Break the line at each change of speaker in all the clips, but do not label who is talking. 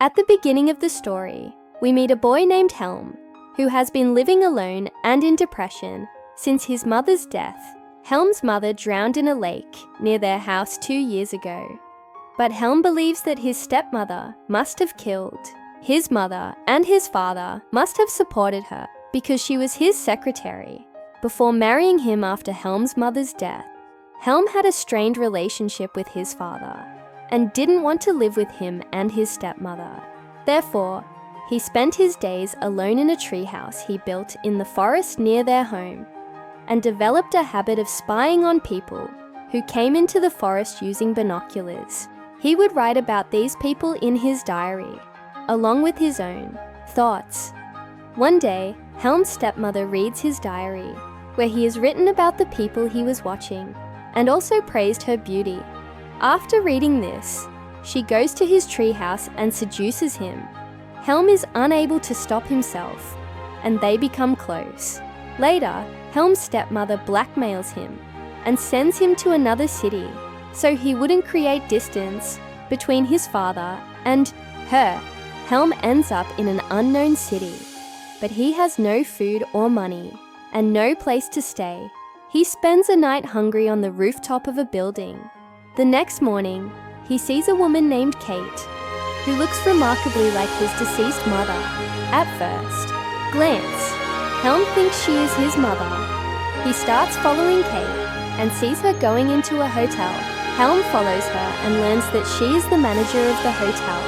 At the beginning of the story, we meet a boy named Helm, who has been living alone and in depression since his mother's death. Helm's mother drowned in a lake near their house 2 years ago. But Helm believes that his stepmother must have killed his mother, and his father must have supported her because she was his secretary before marrying him after Helm's mother's death. Helm had a strained relationship with his father and didn't want to live with him and his stepmother. Therefore, he spent his days alone in a treehouse he built in the forest near their home and developed a habit of spying on people who came into the forest using binoculars. He would write about these people in his diary, along with his own thoughts. One day, Helm's stepmother reads his diary, where he has written about the people he was watching and also praised her beauty. After reading this, she goes to his treehouse and seduces him. Helm is unable to stop himself, and they become close. Later, Helm's stepmother blackmails him and sends him to another city so he wouldn't create distance between his father and her. Helm ends up in an unknown city, but he has no food or money and no place to stay. He spends a night hungry on the rooftop of a building. The next morning, he sees a woman named Kate, who looks remarkably like his deceased mother. At first glance, Helm thinks she is his mother. He starts following Kate and sees her going into a hotel. Helm follows her and learns that she is the manager of the hotel.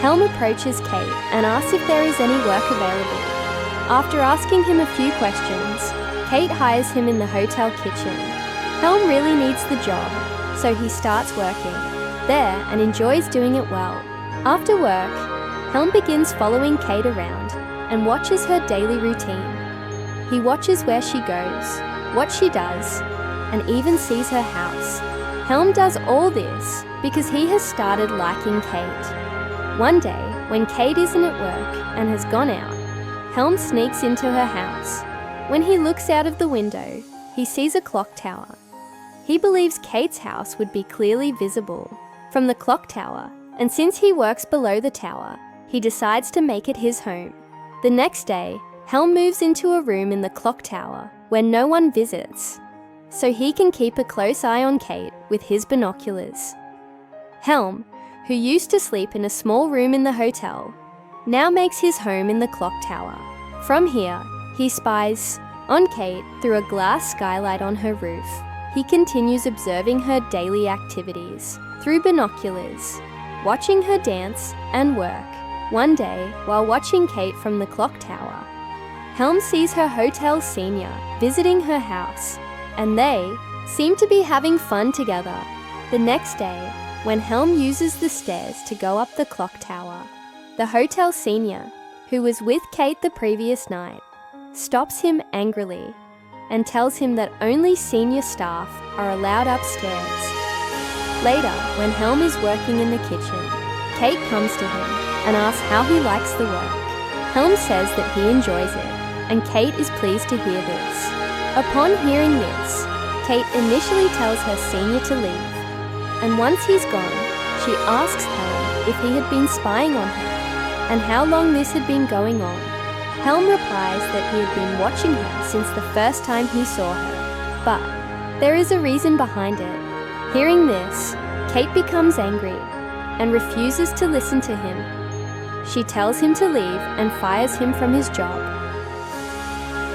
Helm approaches Kate and asks if there is any work available. After asking him a few questions, Kate hires him in the hotel kitchen. Helm really needs the job, so he starts working there and enjoys doing it well. After work, Helm begins following Kate around and watches her daily routine. He watches where she goes, what she does, and even sees her house. Helm does all this because he has started liking Kate. One day, when Kate isn't at work and has gone out, Helm sneaks into her house. When he looks out of the window, he sees a clock tower. He believes Kate's house would be clearly visible from the clock tower, and since he works below the tower, he decides to make it his home. The next day, Helm moves into a room in the clock tower where no one visits, so he can keep a close eye on Kate with his binoculars. Helm, who used to sleep in a small room in the hotel, now makes his home in the clock tower. From here, he spies on Kate through a glass skylight on her roof. He continues observing her daily activities through binoculars, watching her dance and work. One day, while watching Kate from the clock tower, Helm sees her hotel senior visiting her house, and they seem to be having fun together. The next day, when Helm uses the stairs to go up the clock tower, the hotel senior, who was with Kate the previous night, stops him angrily and tells him that only senior staff are allowed upstairs. Later, when Helm is working in the kitchen, Kate comes to him and asks how he likes the work. Helm says that he enjoys it, and Kate is pleased to hear this. Upon hearing this, Kate initially tells her senior to leave, and once he's gone, she asks Helm if he had been spying on her and how long this had been going on. Helm replies that he had been watching her since the first time he saw her, but there is a reason behind it. Hearing this, Kate becomes angry and refuses to listen to him. She tells him to leave and fires him from his job.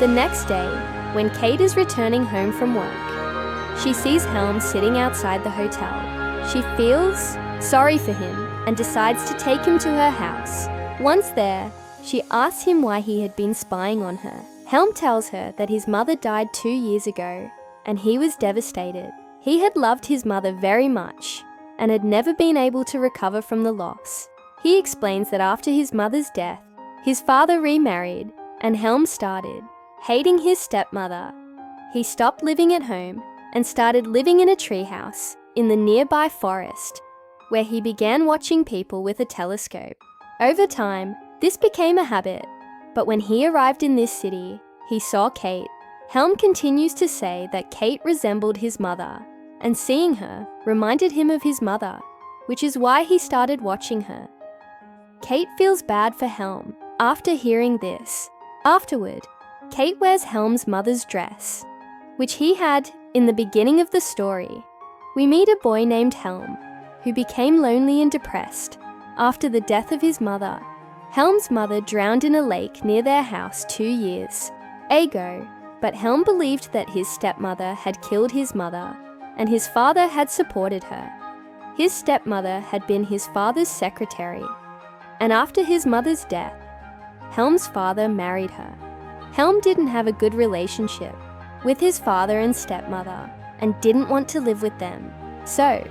The next day, when Kate is returning home from work, she sees Helm sitting outside the hotel. She feels sorry for him and decides to take him to her house. Once there, she asks him why he had been spying on her. Helm tells her that his mother died 2 years ago, and he was devastated. He had loved his mother very much and had never been able to recover from the loss. He explains that after his mother's death, his father remarried, and Helm started hating his stepmother. He stopped living at home and started living in a treehouse in the nearby forest, where he began watching people with a telescope. Over time, this became a habit, but when he arrived in this city, he saw Kate. Helm continues to say that Kate resembled his mother, and seeing her reminded him of his mother, which is why he started watching her. Kate feels bad for Helm after hearing this. Afterward, Kate wears Helm's mother's dress, which he had in the beginning of the story. We meet a boy named Helm, who became lonely and depressed after the death of his mother. Helm's mother drowned in a lake near their house 2 years ago, but Helm believed that his stepmother had killed his mother, and his father had supported her. His stepmother had been his father's secretary, and after his mother's death, Helm's father married her. Helm didn't have a good relationship with his father and stepmother and didn't want to live with them, so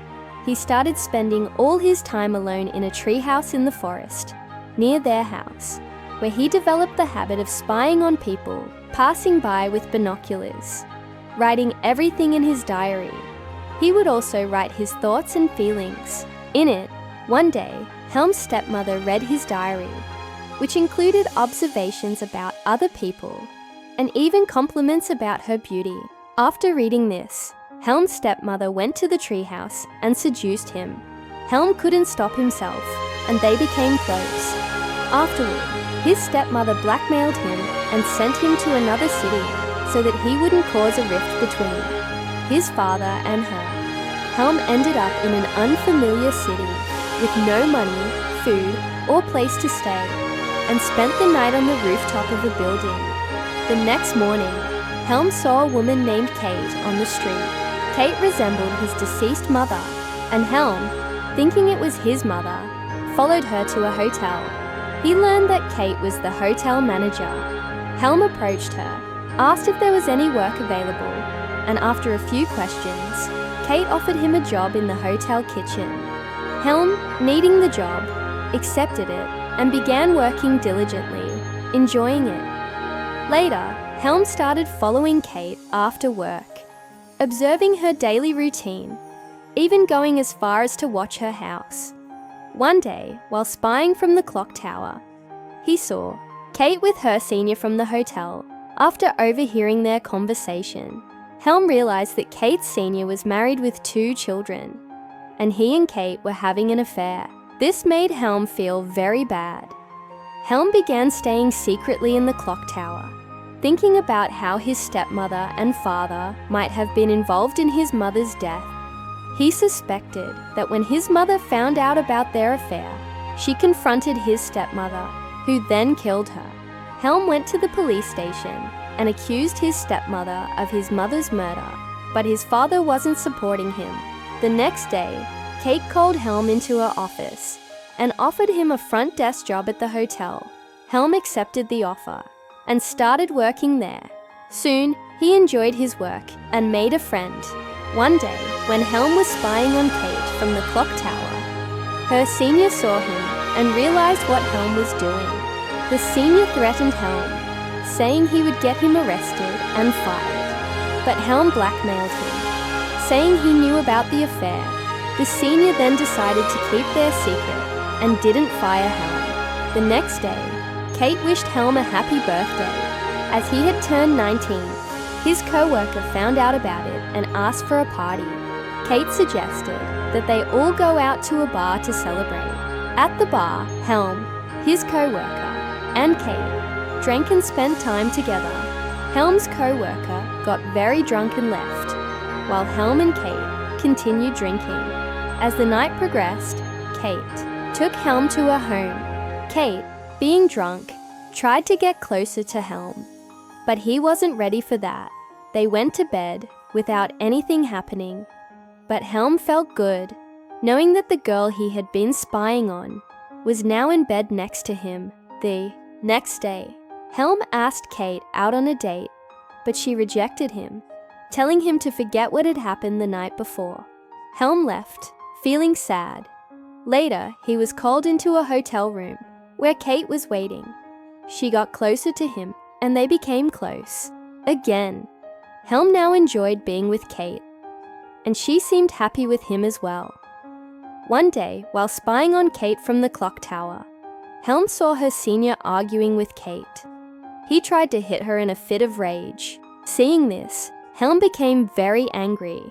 he started spending all his time alone in a treehouse in the forest near their house, where he developed the habit of spying on people passing by with binoculars, writing everything in his diary. He would also write his thoughts and feelings. In it, one day, Helm's stepmother read his diary, which included observations about other people and even compliments about her beauty. After reading this, Helm's stepmother went to the treehouse and seduced him. Helm couldn't stop himself, and they became close. Afterward, his stepmother blackmailed him and sent him to another city so that he wouldn't cause a rift between his father and her. Helm ended up in an unfamiliar city with no money, food, or place to stay, and spent the night on the rooftop of a building. The next morning, Helm saw a woman named Kate on the street. Kate resembled his deceased mother, and Helm, thinking it was his mother, followed her to a hotel. He learned that Kate was the hotel manager. Helm approached her, asked if there was any work available, and after a few questions, Kate offered him a job in the hotel kitchen. Helm, needing the job, accepted it and began working diligently, enjoying it. Later, Helm started following Kate after work, observing her daily routine, even going as far as to watch her house. One day, while spying from the clock tower, he saw Kate with her senior from the hotel. After overhearing their conversation, Helm realized that Kate's senior was married with 2 children, and he and Kate were having an affair. This made Helm feel very bad. Helm began staying secretly in the clock tower, thinking about how his stepmother and father might have been involved in his mother's death. He suspected that when his mother found out about their affair, she confronted his stepmother, who then killed her. Helm went to the police station and accused his stepmother of his mother's murder, but his father wasn't supporting him. The next day, Kate called Helm into her office and offered him a front desk job at the hotel. Helm accepted the offer and started working there. Soon, he enjoyed his work and made a friend. One day, when Helm was spying on Kate from the clock tower, her senior saw him and realized what Helm was doing. The senior threatened Helm, saying he would get him arrested and fired. But Helm blackmailed him, saying he knew about the affair. The senior then decided to keep their secret and didn't fire Helm. The next day, Kate wished Helm a happy birthday. As he had turned 19, his co-worker found out about it and asked for a party. Kate suggested that they all go out to a bar to celebrate. At the bar, Helm, his co-worker, and Kate drank and spent time together. Helm's co-worker got very drunk and left, while Helm and Kate continued drinking. As the night progressed, Kate took Helm to her home. Kate, being drunk, tried to get closer to Helm, but he wasn't ready for that. They went to bed without anything happening, but Helm felt good, knowing that the girl he had been spying on was now in bed next to him. The next day, Helm asked Kate out on a date, but she rejected him, telling him to forget what had happened the night before. Helm left, feeling sad. Later, he was called into a hotel room where Kate was waiting. She got closer to him, and they became close. Again, Helm now enjoyed being with Kate, and she seemed happy with him as well. One day, while spying on Kate from the clock tower, Helm saw her senior arguing with Kate. He tried to hit her in a fit of rage. Seeing this, Helm became very angry.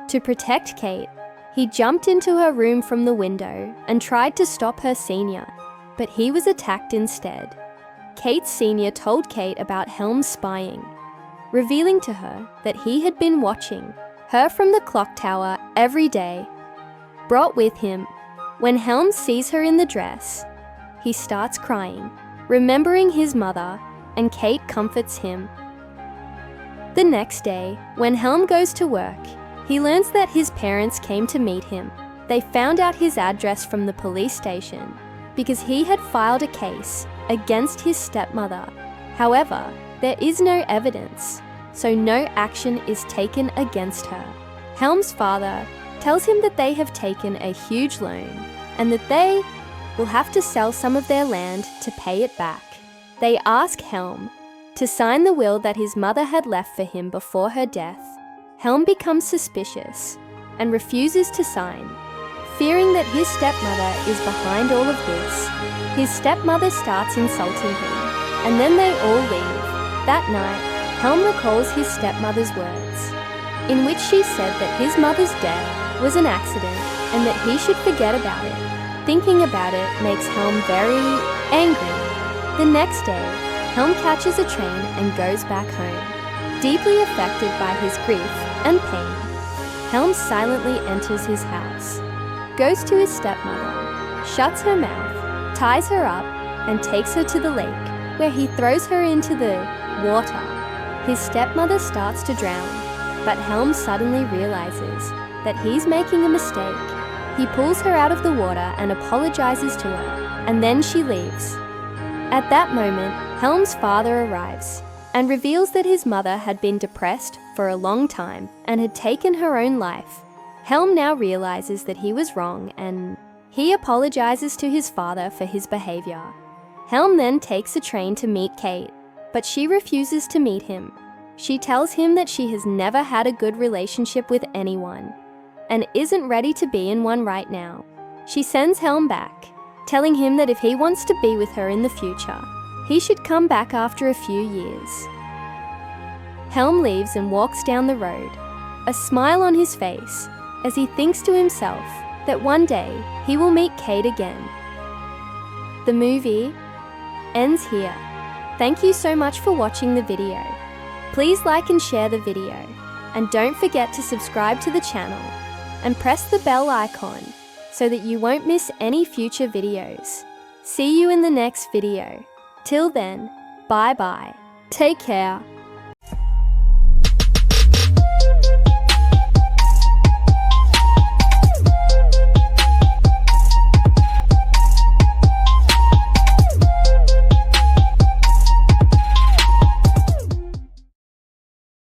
To protect Kate, he jumped into her room from the window and tried to stop her senior. but he was attacked instead. Kate Sr. told Kate about Helm's spying, revealing to her that he had been watching her from the clock tower every day. Brought with him, when Helm sees her in the dress, he starts crying, remembering his mother, and Kate comforts him. The next day, when Helm goes to work, he learns that his parents came to meet him. They found out his address from the police station because he had filed a case against his stepmother. However, there is no evidence, so no action is taken against her. Helm's father tells him that they have taken a huge loan and that they will have to sell some of their land to pay it back. They ask Helm to sign the will that his mother had left for him before her death. Helm becomes suspicious and refuses to sign, fearing that his stepmother is behind all of this. His stepmother starts insulting him, and then they all leave. That night, Helm recalls his stepmother's words, in which she said that his mother's death was an accident and that he should forget about it. Thinking about it makes Helm very angry. The next day, Helm catches a train and goes back home. Deeply affected by his grief and pain, Helm silently enters his house, goes to his stepmother, shuts her mouth, ties her up, and takes her to the lake, where he throws her into the water. His stepmother starts to drown, but Helm suddenly realizes that he's making a mistake. He pulls her out of the water and apologizes to her, and then she leaves. At that moment, Helm's father arrives and reveals that his mother had been depressed for a long time and had taken her own life. Helm now realizes that he was wrong and he apologizes to his father for his behavior. Helm then takes a train to meet Kate, but she refuses to meet him. She tells him that she has never had a good relationship with anyone and isn't ready to be in one right now. She sends Helm back, telling him that if he wants to be with her in the future, he should come back after a few years. Helm leaves and walks down the road, a smile on his face, as he thinks to himself that one day he will meet Kate again. The movie ends here. Thank you so much for watching the video. Please like and share the video, and don't forget to subscribe to the channel and press the bell icon so that you won't miss any future videos. See you in the next video. Till then, bye bye. Take care.